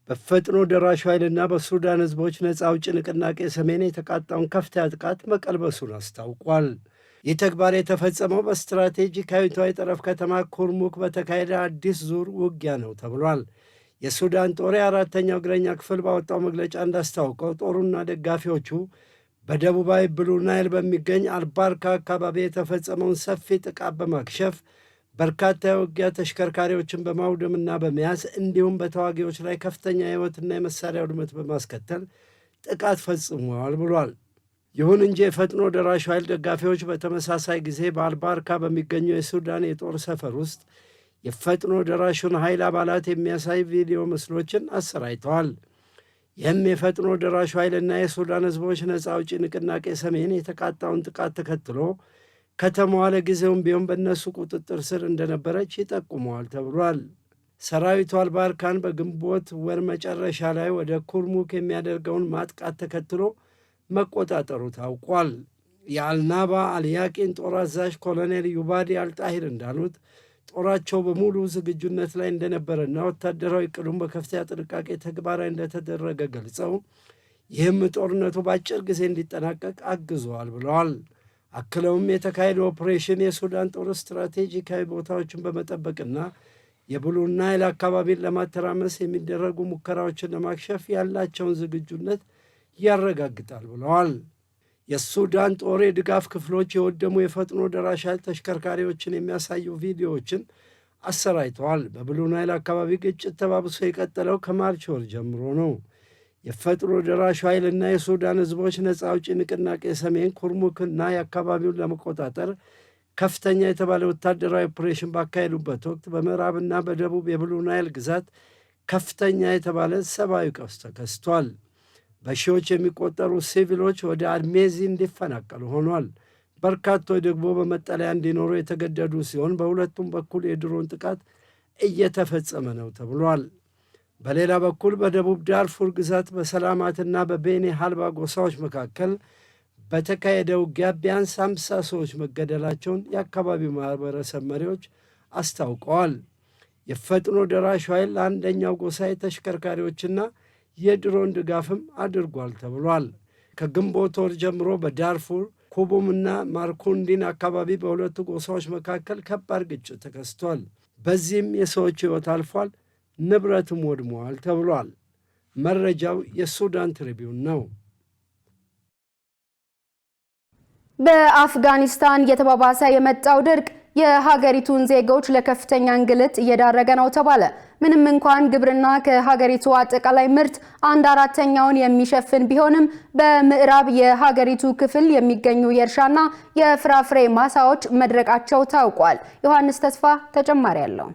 በፈጥኖ ደራሽ ኃይልና በሱዳን ህዝቦች ነፃ አውጪ ንቅናቄ ሰሜን የተቃጣውን ከፍተኛ ጥቃት መቀልበሱን አስታውቋል። ይህ ተግባር የተፈጸመው በስትራቴጂካዊቷ የጠረፍ ከተማ ኩርሙክ በተካሄደ አዲስ ዙር ውጊያ ነው ተብሏል። የሱዳን ጦር የአራተኛው እግረኛ ክፍል ባወጣው መግለጫ እንዳስታውቀው ጦሩና ደጋፊዎቹ በደቡባዊ ብሉ ናይል በሚገኝ አልባርካ አካባቢ የተፈጸመውን ሰፊ ጥቃት በማክሸፍ በርካታ የውጊያ ተሽከርካሪዎችን በማውደምና በመያዝ እንዲሁም በተዋጊዎች ላይ ከፍተኛ የህይወትና የመሳሪያ ውድመት በማስከተል ጥቃት ፈጽመዋል ብሏል። ይሁን እንጂ የፈጥኖ ደራሽ ኃይል ደጋፊዎች በተመሳሳይ ጊዜ በአልባርካ በሚገኘው የሱዳን የጦር ሰፈር ውስጥ የፈጥኖ ደራሹን ኃይል አባላት የሚያሳይ ቪዲዮ ምስሎችን አሰራጭተዋል። ይህም የፈጥኖ ደራሹ ኃይልና የሱዳን ህዝቦች ነፃ አውጪ ንቅናቄ ሰሜን የተቃጣውን ጥቃት ተከትሎ ከተማዋ ለጊዜውም ቢሆን በእነሱ ቁጥጥር ስር እንደነበረች ይጠቁመዋል ተብሏል። ሰራዊቱ አልባርካን በግንቦት ወር መጨረሻ ላይ ወደ ኩርሙክ የሚያደርገውን ማጥቃት ተከትሎ መቆጣጠሩ ታውቋል። የአልናባ አልያቂን ጦር አዛዥ ኮሎኔል ዩባዲ አልጣሂር እንዳሉት ጦራቸው በሙሉ ዝግጁነት ላይ እንደነበረና ወታደራዊ ዕቅዱን በከፍተኛ ጥንቃቄ ተግባራዊ እንደተደረገ ገልጸው ይህም ጦርነቱ በአጭር ጊዜ እንዲጠናቀቅ አግዘዋል ብለዋል። አክለውም የተካሄደ ኦፕሬሽን የሱዳን ጦር ስትራቴጂካዊ ቦታዎችን በመጠበቅና የብሉ ናይል አካባቢን ለማተራመስ የሚደረጉ ሙከራዎችን ለማክሸፍ ያላቸውን ዝግጁነት ያረጋግጣል ብለዋል። የሱዳን ጦር የድጋፍ ክፍሎች የወደሙ የፈጥኖ ደራሽ ኃይል ተሽከርካሪዎችን የሚያሳዩ ቪዲዮዎችን አሰራጭተዋል። በብሉ ናይል አካባቢ ግጭት ተባብሶ የቀጠለው ከማርች ወር ጀምሮ ነው። የፈጥኖ ደራሽ ኃይልና የሱዳን ህዝቦች ነፃ አውጪ ንቅናቄ ሰሜን ኩርሙክና የአካባቢውን ለመቆጣጠር ከፍተኛ የተባለ ወታደራዊ ኦፕሬሽን ባካሄዱበት ወቅት በምዕራብና በደቡብ የብሉ ናይል ግዛት ከፍተኛ የተባለ ሰብአዊ ቀውስ ተከስቷል። በሺዎች የሚቆጠሩ ሲቪሎች ወደ አልሜዚ እንዲፈናቀሉ ሆኗል። በርካቶች ደግሞ በመጠለያ እንዲኖሩ የተገደዱ ሲሆን በሁለቱም በኩል የድሮን ጥቃት እየተፈጸመ ነው ተብሏል። በሌላ በኩል በደቡብ ዳርፉር ግዛት በሰላማትና በቤኒ ሀልባ ጎሳዎች መካከል በተካሄደ ውጊያ ቢያንስ 50 ሰዎች መገደላቸውን የአካባቢው ማህበረሰብ መሪዎች አስታውቀዋል። የፈጥኖ ደራሽ ኃይል ለአንደኛው ጎሳ የተሽከርካሪዎችና የድሮን ድጋፍም አድርጓል ተብሏል። ከግንቦት ወር ጀምሮ በዳርፉር ኩቡምና ማርኩንዲን አካባቢ በሁለቱ ጎሳዎች መካከል ከባድ ግጭት ተከስቷል። በዚህም የሰዎች ሕይወት አልፏል፣ ንብረትም ወድመዋል ተብሏል። መረጃው የሱዳን ትሪቢዩን ነው። በአፍጋኒስታን እየተባባሰ የመጣው ድርቅ የሀገሪቱን ዜጎች ለከፍተኛ እንግልት እየዳረገ ነው ተባለ። ምንም እንኳን ግብርና ከሀገሪቱ አጠቃላይ ምርት 1/4ኛውን የሚሸፍን ቢሆንም በምዕራብ የሀገሪቱ ክፍል የሚገኙ የእርሻና የፍራፍሬ ማሳዎች መድረቃቸው ታውቋል። ዮሐንስ ተስፋ ተጨማሪ አለው።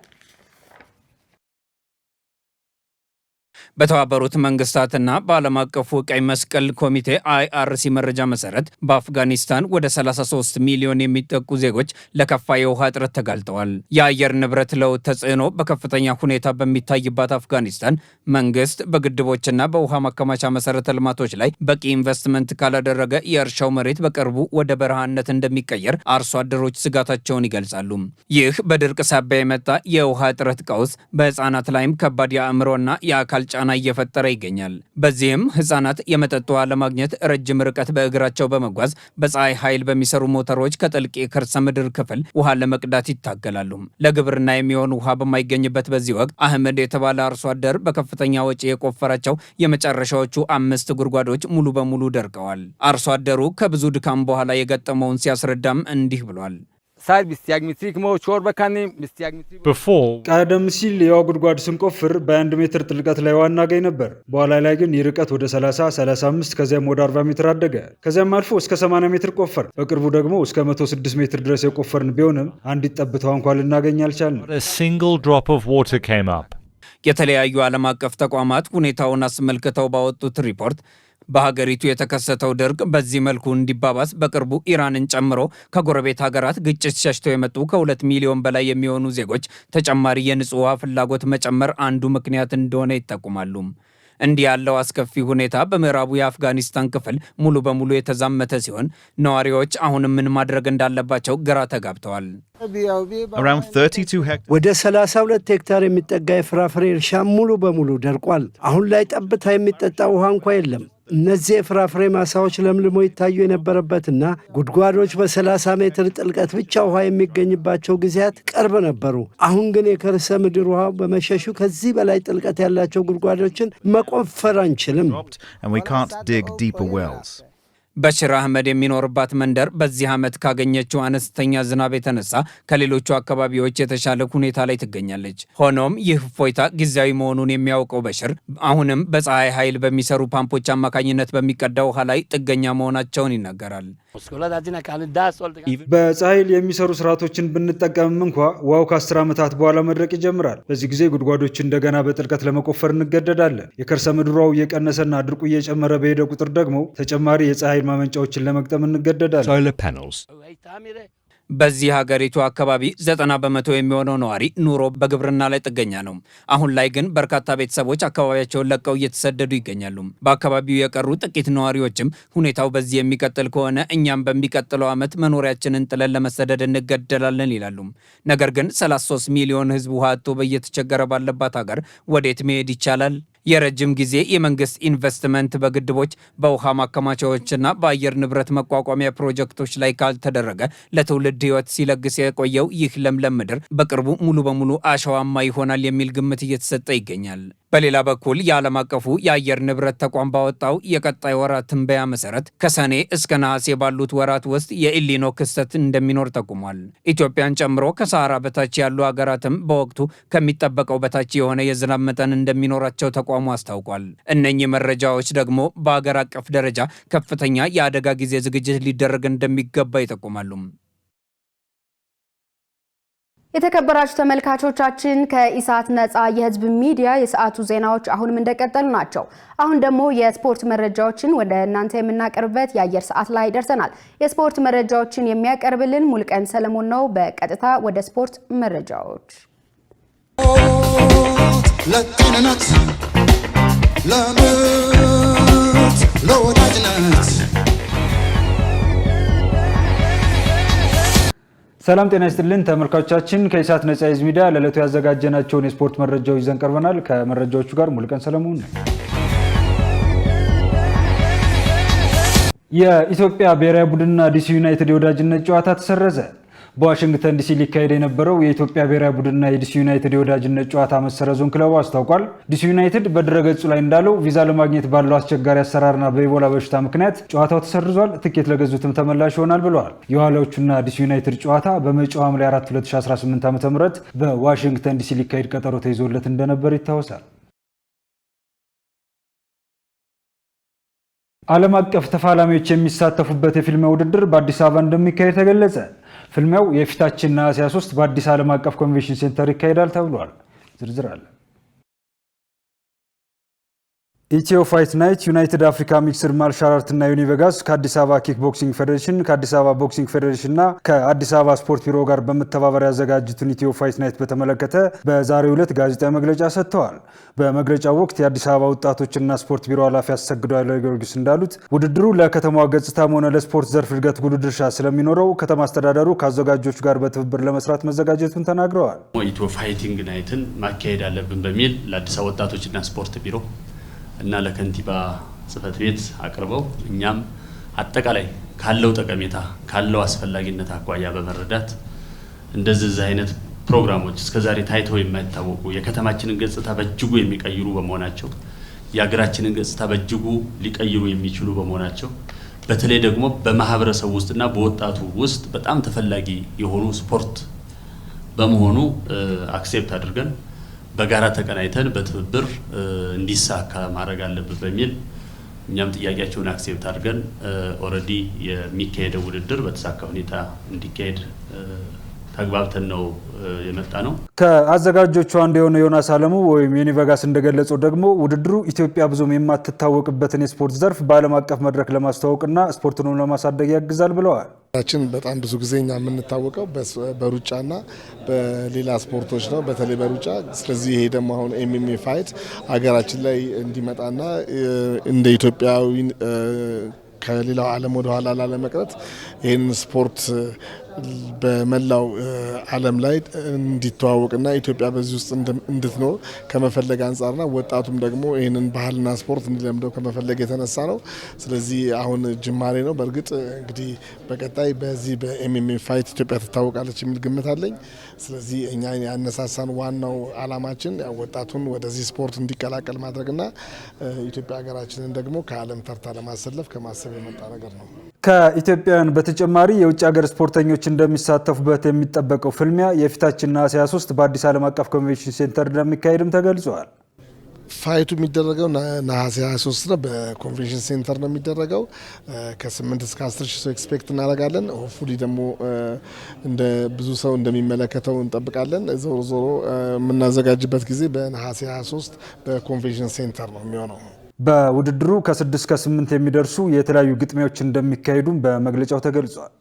በተባበሩት መንግስታትና በዓለም አቀፉ ቀይ መስቀል ኮሚቴ IRC መረጃ መሰረት በአፍጋኒስታን ወደ 33 ሚሊዮን የሚጠጉ ዜጎች ለከፋ የውሃ እጥረት ተጋልጠዋል። የአየር ንብረት ለውጥ ተጽዕኖ በከፍተኛ ሁኔታ በሚታይባት አፍጋኒስታን መንግስት በግድቦችና በውሃ ማከማቻ መሰረተ ልማቶች ላይ በቂ ኢንቨስትመንት ካላደረገ የእርሻው መሬት በቅርቡ ወደ በረሃነት እንደሚቀየር አርሶ አደሮች ስጋታቸውን ይገልጻሉ። ይህ በድርቅ ሳቢያ የመጣ የውሃ እጥረት ቀውስ በህፃናት ላይም ከባድ የአእምሮና የአካል ጫና እየፈጠረ ይገኛል። በዚህም ህፃናት የመጠጥ ውሃ ለማግኘት ረጅም ርቀት በእግራቸው በመጓዝ በፀሐይ ኃይል በሚሰሩ ሞተሮች ከጥልቅ የከርሰ ምድር ክፍል ውሃ ለመቅዳት ይታገላሉ። ለግብርና የሚሆን ውሃ በማይገኝበት በዚህ ወቅት አህመድ የተባለ አርሶ አደር በከፍተኛ ወጪ የቆፈራቸው የመጨረሻዎቹ 5 ጉድጓዶች ሙሉ በሙሉ ደርቀዋል። አርሶ አደሩ ከብዙ ድካም በኋላ የገጠመውን ሲያስረዳም እንዲህ ብሏል። ቀደም ሲል የውሃ ጉድጓድ ስንቆፍር በ1 ሜትር ጥልቀት ላይ ውሃ እናገኝ ነበር። በኋላ ላይ ግን ይህ ርቀት ወደ 30፣ 35 ከዚያም ወደ 40 ሜትር አደገ። ከዚያም አልፎ እስከ 80 ሜትር ቆፈር። በቅርቡ ደግሞ እስከ 106 ሜትር ድረስ የቆፈርን ቢሆንም አንዲት ጠብታ እንኳን ልናገኝ አልቻልንም። የተለያዩ ዓለም አቀፍ ተቋማት ሁኔታውን አስመልክተው ባወጡት ሪፖርት በሀገሪቱ የተከሰተው ድርቅ በዚህ መልኩ እንዲባባስ በቅርቡ ኢራንን ጨምሮ ከጎረቤት ሀገራት ግጭት ሸሽተው የመጡ ከ2 ሚሊዮን በላይ የሚሆኑ ዜጎች ተጨማሪ የንጹህ ውሃ ፍላጎት መጨመር አንዱ ምክንያት እንደሆነ ይጠቁማሉ። እንዲህ ያለው አስከፊ ሁኔታ በምዕራቡ የአፍጋኒስታን ክፍል ሙሉ በሙሉ የተዛመተ ሲሆን ነዋሪዎች አሁንም ምን ማድረግ እንዳለባቸው ግራ ተጋብተዋል። ወደ 32 ሄክታር የሚጠጋ የፍራፍሬ እርሻ ሙሉ በሙሉ ደርቋል። አሁን ላይ ጠብታ የሚጠጣ ውሃ እንኳ የለም። እነዚህ የፍራፍሬ ማሳዎች ለምልሞ ይታዩ የነበረበትና ጉድጓዶች በ30 ሜትር ጥልቀት ብቻ ውሃ የሚገኝባቸው ጊዜያት ቅርብ ነበሩ። አሁን ግን የከርሰ ምድር ውሃ በመሸሹ ከዚህ በላይ ጥልቀት ያላቸው ጉድጓዶችን መቆፈር አንችልም። በሽር አህመድ የሚኖርባት መንደር በዚህ ዓመት ካገኘችው አነስተኛ ዝናብ የተነሳ ከሌሎቹ አካባቢዎች የተሻለ ሁኔታ ላይ ትገኛለች። ሆኖም ይህ እፎይታ ጊዜያዊ መሆኑን የሚያውቀው በሽር አሁንም በፀሐይ ኃይል በሚሰሩ ፓምፖች አማካኝነት በሚቀዳው ውሃ ላይ ጥገኛ መሆናቸውን ይናገራል። በፀሐይ የሚሰሩ ስርዓቶችን ብንጠቀምም እንኳ ውሃው ከ10 ዓመታት በኋላ መድረቅ ይጀምራል። በዚህ ጊዜ ጉድጓዶች እንደገና በጥልቀት ለመቆፈር እንገደዳለን። የከርሰ ምድር ውሃው እየቀነሰና ድርቁ እየጨመረ በሄደ ቁጥር ደግሞ ተጨማሪ የፀሐይ ማመንጫዎችን ለመግጠም እንገደዳለን። በዚህ ሀገሪቱ አካባቢ 90 በመቶ የሚሆነው ነዋሪ ኑሮ በግብርና ላይ ጥገኛ ነው። አሁን ላይ ግን በርካታ ቤተሰቦች አካባቢያቸውን ለቀው እየተሰደዱ ይገኛሉ። በአካባቢው የቀሩ ጥቂት ነዋሪዎችም ሁኔታው በዚህ የሚቀጥል ከሆነ እኛም በሚቀጥለው ዓመት መኖሪያችንን ጥለን ለመሰደድ እንገደላለን ይላሉ። ነገር ግን 33 ሚሊዮን ሕዝብ ውሃ አጥቶ እየተቸገረ ባለባት ሀገር ወዴት መሄድ ይቻላል? የረጅም ጊዜ የመንግስት ኢንቨስትመንት በግድቦች በውሃ ማከማቻዎችና በአየር ንብረት መቋቋሚያ ፕሮጀክቶች ላይ ካልተደረገ ለትውልድ ሕይወት ሲለግስ የቆየው ይህ ለምለም ምድር በቅርቡ ሙሉ በሙሉ አሸዋማ ይሆናል የሚል ግምት እየተሰጠ ይገኛል። በሌላ በኩል የዓለም አቀፉ የአየር ንብረት ተቋም ባወጣው የቀጣይ ወራት ትንበያ መሰረት ከሰኔ እስከ ነሐሴ ባሉት ወራት ውስጥ የኢሊኖ ክስተት እንደሚኖር ጠቁሟል። ኢትዮጵያን ጨምሮ ከሰሃራ በታች ያሉ ሀገራትም በወቅቱ ከሚጠበቀው በታች የሆነ የዝናብ መጠን እንደሚኖራቸው ተቋሙ አስታውቋል። እነኚህ መረጃዎች ደግሞ በአገር አቀፍ ደረጃ ከፍተኛ የአደጋ ጊዜ ዝግጅት ሊደረግ እንደሚገባ ይጠቁማሉ። የተከበራችሁ ተመልካቾቻችን ከኢሳት ነፃ የህዝብ ሚዲያ የሰዓቱ ዜናዎች አሁንም እንደቀጠሉ ናቸው። አሁን ደግሞ የስፖርት መረጃዎችን ወደ እናንተ የምናቀርብበት የአየር ሰዓት ላይ ደርሰናል። የስፖርት መረጃዎችን የሚያቀርብልን ሙልቀን ሰለሞን ነው። በቀጥታ ወደ ስፖርት መረጃዎች ለጤንነት ለምርት ለወዳጅነት ሰላም ጤና ይስጥልን ተመልካቾቻችን፣ ከኢሳት ነፃ የህዝብ ሚዲያ ለዕለቱ ያዘጋጀናቸውን የስፖርት መረጃዎች ይዘን ቀርበናል። ከመረጃዎቹ ጋር ሙልቀን ሰለሞን ነኝ። የኢትዮጵያ ብሔራዊ ቡድንና ዲሲ ዩናይትድ የወዳጅነት ጨዋታ ተሰረዘ። በዋሽንግተን ዲሲ ሊካሄድ የነበረው የኢትዮጵያ ብሔራዊ ቡድንና የዲሲ ዩናይትድ የወዳጅነት ጨዋታ መሰረዙን ክለቡ አስታውቋል። ዲሲ ዩናይትድ በድረገጹ ላይ እንዳለው ቪዛ ለማግኘት ባለው አስቸጋሪ አሰራርና በኢቦላ በሽታ ምክንያት ጨዋታው ተሰርዟል። ትኬት ለገዙትም ተመላሽ ይሆናል ብለዋል። የኋላዎቹና ዲሲ ዩናይትድ ጨዋታ በመጪው ሐምሌ 4 2018 ዓ.ም በዋሽንግተን ዲሲ ሊካሄድ ቀጠሮ ተይዞለት እንደነበር ይታወሳል። ዓለም አቀፍ ተፋላሚዎች የሚሳተፉበት የፊልሚያ ውድድር በአዲስ አበባ እንደሚካሄድ ተገለጸ። ፍልሚያው የፊታችን ነሐሴ 23 በአዲስ ዓለም አቀፍ ኮንቬንሽን ሴንተር ይካሄዳል ተብሏል። ዝርዝር አለ። ኢትዮ ፋይት ናይት፣ ዩናይትድ አፍሪካ ሚክስድ ማርሻል አርት እና ዩኒቬጋስ ከአዲስ አበባ ኪክ ቦክሲንግ ፌዴሬሽን፣ ከአዲስ አበባ ቦክሲንግ ፌዴሬሽን እና ከአዲስ አበባ ስፖርት ቢሮ ጋር በመተባበር ያዘጋጁትን ኢትዮ ፋይት ናይት በተመለከተ በዛሬው ዕለት ጋዜጣዊ መግለጫ ሰጥተዋል። በመግለጫው ወቅት የአዲስ አበባ ወጣቶችና ስፖርት ቢሮ ኃላፊ አሰግደው ኃይለ ጊዮርጊስ እንዳሉት ውድድሩ ለከተማዋ ገጽታም ሆነ ለስፖርት ዘርፍ እድገት ጉልህ ድርሻ ስለሚኖረው ከተማ አስተዳደሩ ከአዘጋጆቹ ጋር በትብብር ለመስራት መዘጋጀቱን ተናግረዋል። ኢትዮ ፋይቲንግ ናይትን ማካሄድ አለብን በሚል ለአዲስ አበባ ወጣቶችና ስፖርት ቢሮ እና ለከንቲባ ጽህፈት ቤት አቅርበው እኛም አጠቃላይ ካለው ጠቀሜታ ካለው አስፈላጊነት አኳያ በመረዳት እንደዚህ አይነት ፕሮግራሞች እስከዛሬ ታይተው የማይታወቁ የከተማችንን ገጽታ በእጅጉ የሚቀይሩ በመሆናቸው የሀገራችንን ገጽታ በእጅጉ ሊቀይሩ የሚችሉ በመሆናቸው በተለይ ደግሞ በማህበረሰቡ ውስጥና በወጣቱ ውስጥ በጣም ተፈላጊ የሆኑ ስፖርት በመሆኑ አክሴፕት አድርገን በጋራ ተቀናይተን በትብብር እንዲሳካ ማድረግ አለብን በሚል እኛም ጥያቄያቸውን አክሴፕት አድርገን ኦልሬዲ የሚካሄደው ውድድር በተሳካ ሁኔታ እንዲካሄድ ተግባብተን ነው የመጣ ነው። ከአዘጋጆቹ አንዱ የሆነ ዮናስ አለሙ ወይም ዩኒቨጋስ እንደገለጸው ደግሞ ውድድሩ ኢትዮጵያ ብዙም የማትታወቅበትን የስፖርት ዘርፍ በዓለም አቀፍ መድረክ ለማስተዋወቅና ስፖርቱን ለማሳደግ ያግዛል ብለዋል። በጣም ብዙ ጊዜ እኛ የምንታወቀው በሩጫና በሌላ ስፖርቶች ነው፣ በተለይ በሩጫ። ስለዚህ ይሄ ደግሞ አሁን ኤምኤምኤ ፋይት ሀገራችን ላይ እንዲመጣና እንደ ኢትዮጵያዊ ከሌላው ዓለም ወደ ኋላ ላለመቅረት ይህን ስፖርት በመላው ዓለም ላይ እንዲተዋወቅና ኢትዮጵያ በዚህ ውስጥ እንድትኖር ከመፈለግ አንጻርና ወጣቱም ደግሞ ይህንን ባህልና ስፖርት እንዲለምደው ከመፈለግ የተነሳ ነው። ስለዚህ አሁን ጅማሬ ነው። በእርግጥ እንግዲህ በቀጣይ በዚህ በኤምኤምኤ ፋይት ኢትዮጵያ ትታወቃለች የሚል ግምት አለኝ። ስለዚህ እኛ ያነሳሳን ዋናው ዓላማችን ወጣቱን ወደዚህ ስፖርት እንዲቀላቀል ማድረግና ኢትዮጵያ ሀገራችንን ደግሞ ከዓለም ተርታ ለማሰለፍ ከማሰብ የመጣ ነገር ነው። ከኢትዮጵያውያን በተጨማሪ የውጭ ሀገር ስፖርተኞች እንደሚሳተፉበት የሚጠበቀው ፍልሚያ የፊታችን ነሐሴ 23 በአዲስ ዓለም አቀፍ ኮንቬንሽን ሴንተር እንደሚካሄድም ተገልጿል። ፋይቱ የሚደረገው ነሐሴ 23 ነው። በኮንቬንሽን ሴንተር ነው የሚደረገው። ከ8 እስከ 10 ሺህ ሰው ኤክስፔክት እናደርጋለን። ሆፕፉሊ ደግሞ እንደ ብዙ ሰው እንደሚመለከተው እንጠብቃለን። ዞሮ ዞሮ የምናዘጋጅበት ጊዜ በነሐሴ 23 በኮንቬንሽን ሴንተር ነው የሚሆነው። በውድድሩ ከ6 እስከ 8 የሚደርሱ የተለያዩ ግጥሚያዎች እንደሚካሄዱም በመግለጫው ተገልጿል።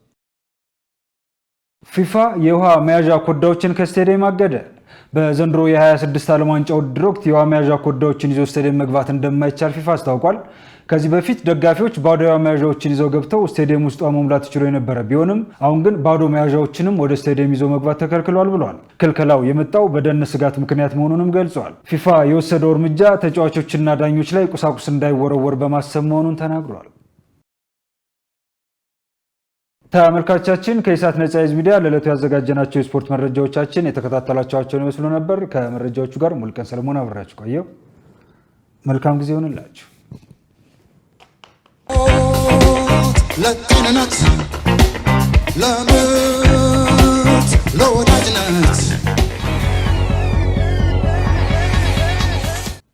ፊፋ የውሃ መያዣ ኮዳዎችን ከስቴዲየም አገደ። በዘንድሮ የ26 ዓለም ዋንጫ ውድድር ወቅት የውሃ መያዣ ኮዳዎችን ይዞ ስቴዲየም መግባት እንደማይቻል ፊፋ አስታውቋል። ከዚህ በፊት ደጋፊዎች ባዶ የውሃ መያዣዎችን ይዘው ገብተው ስቴዲየም ውስጥ መሙላት ይችሉ የነበረ ቢሆንም አሁን ግን ባዶ መያዣዎችንም ወደ ስቴዲየም ይዘው መግባት ተከልክሏል ብሏል። ክልከላው የመጣው በደህንነት ስጋት ምክንያት መሆኑንም ገልጿል። ፊፋ የወሰደው እርምጃ ተጫዋቾችና ዳኞች ላይ ቁሳቁስ እንዳይወረወር በማሰብ መሆኑን ተናግሯል። ተመልካቾቻችን ከኢሳት ነጻ ህዝብ ሚዲያ ለዕለቱ ያዘጋጀናቸው የስፖርት መረጃዎቻችን የተከታተላችኋቸውን ይመስሉ ነበር። ከመረጃዎቹ ጋር ሙልቀን ሰለሞን አብራችሁ ቆየው። መልካም ጊዜ ይሁንላችሁ። ለጤንነት፣ ለምርት፣ ለወዳጅነት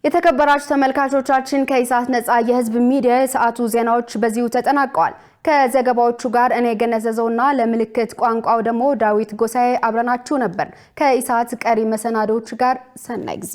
የተከበራችሁ ተመልካቾቻችን ከኢሳት ነጻ የህዝብ ሚዲያ የሰዓቱ ዜናዎች በዚሁ ተጠናቀዋል። ከዘገባዎቹ ጋር እኔ ገነዘዘውና ለምልክት ቋንቋው ደግሞ ዳዊት ጎሳዬ አብረናችሁ ነበር። ከኢሳት ቀሪ መሰናዶዎች ጋር ሰናይ ጊዜ